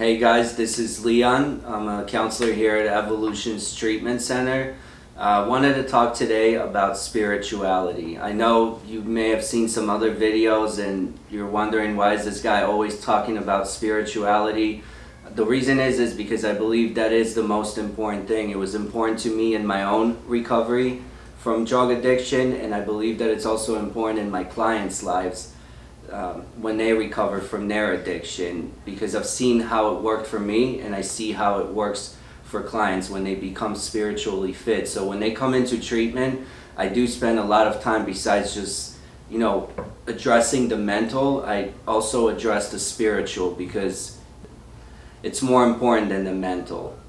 Hey guys, this is Leon. I'm a counselor here at Evolutions Treatment Center. Wanted to talk today about spirituality. I know you may have seen some other videos and you're wondering, why is this guy always talking about spirituality? The reason is because I believe that is the most important thing. It was important to me in my own recovery from drug addiction, and I believe that it's also important in my clients' lives when they recover from their addiction, because I've seen how it worked for me and I see how it works for clients when they become spiritually fit. So when they come into treatment, I do spend a lot of time, besides just addressing the mental, I also address the spiritual, because it's more important than the mental.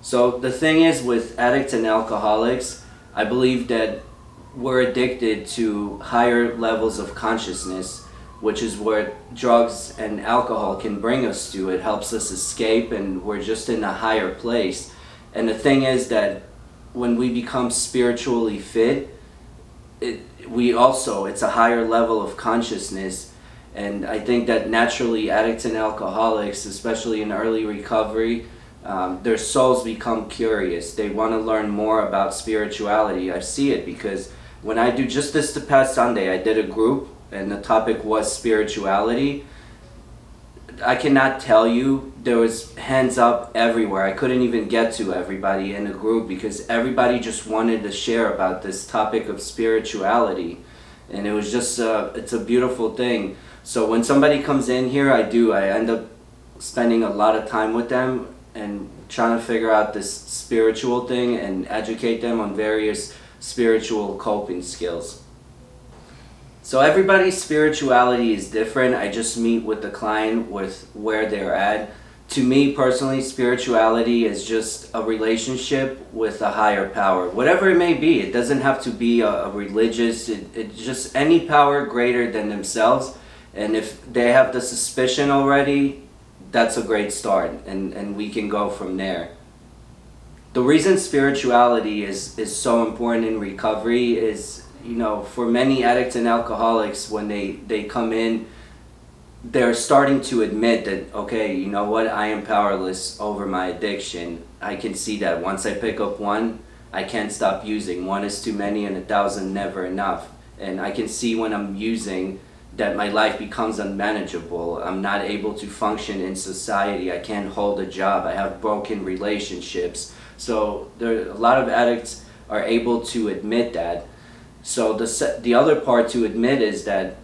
So the thing is, with addicts and alcoholics, I believe that we're addicted to higher levels of consciousness, which is where drugs and alcohol can bring us to. It helps us escape, and we're just in a higher place. And the thing is that when we become spiritually fit, it's a higher level of consciousness. And I think that naturally addicts and alcoholics, especially in early recovery, their souls become curious. They want to learn more about spirituality. I see it because when I do, just this past Sunday, I did a group and the topic was spirituality. I cannot tell you, there was hands up everywhere. I couldn't even get to everybody in the group because everybody just wanted to share about this topic of spirituality. And it was just, it's a beautiful thing. So when somebody comes in here, I end up spending a lot of time with them and trying to figure out this spiritual thing and educate them on various spiritual coping skills. So everybody's spirituality is different. I just meet with the client with where they're at. To me personally, spirituality is just a relationship with a higher power, whatever it may be. It doesn't have to be a religious, it's just any power greater than themselves. And if they have the suspicion already, that's a great start, and we can go from there. The reason spirituality is so important in recovery is, for many addicts and alcoholics, when they come in, they're starting to admit that, okay, you know what, I am powerless over my addiction. I can see that once I pick up one, I can't stop using. One is too many and 1,000 never enough. And I can see when I'm using that my life becomes unmanageable. I'm not able to function in society. I can't hold a job. I have broken relationships. So a lot of addicts are able to admit that. So the other part to admit is that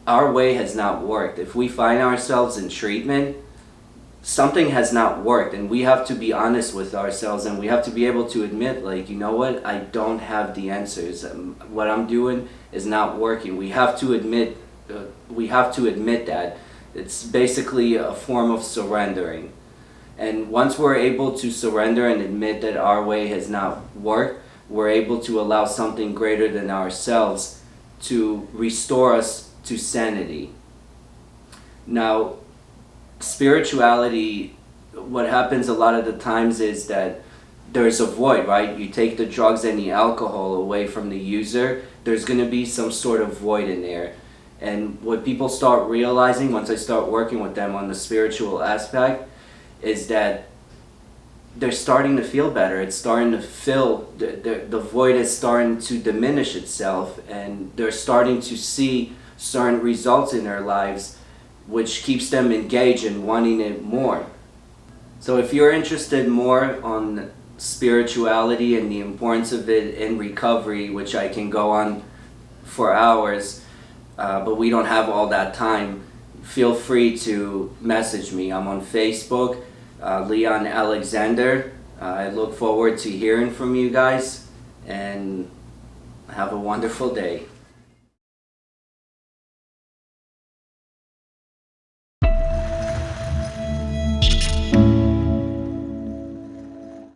our way has not worked. If we find ourselves in treatment, something has not worked, and we have to be honest with ourselves, and we have to be able to admit, like, you know what, I don't have the answers. What I'm doing is not working. We have to admit that. It's basically a form of surrendering. And once we're able to surrender and admit that our way has not worked, we're able to allow something greater than ourselves to restore us to sanity. Now, spirituality, what happens a lot of the times is that there's a void, right? You take the drugs and the alcohol away from the user, there's going to be some sort of void in there. And what people start realizing once I start working with them on the spiritual aspect is that they're starting to feel better. It's starting to fill, the void is starting to diminish itself, and they're starting to see certain results in their lives, which keeps them engaged and wanting it more. So if you're interested more on spirituality and the importance of it in recovery, which I can go on for hours, but we don't have all that time, feel free to message me. I'm on Facebook, Leon Alexander. I look forward to hearing from you guys, and have a wonderful day.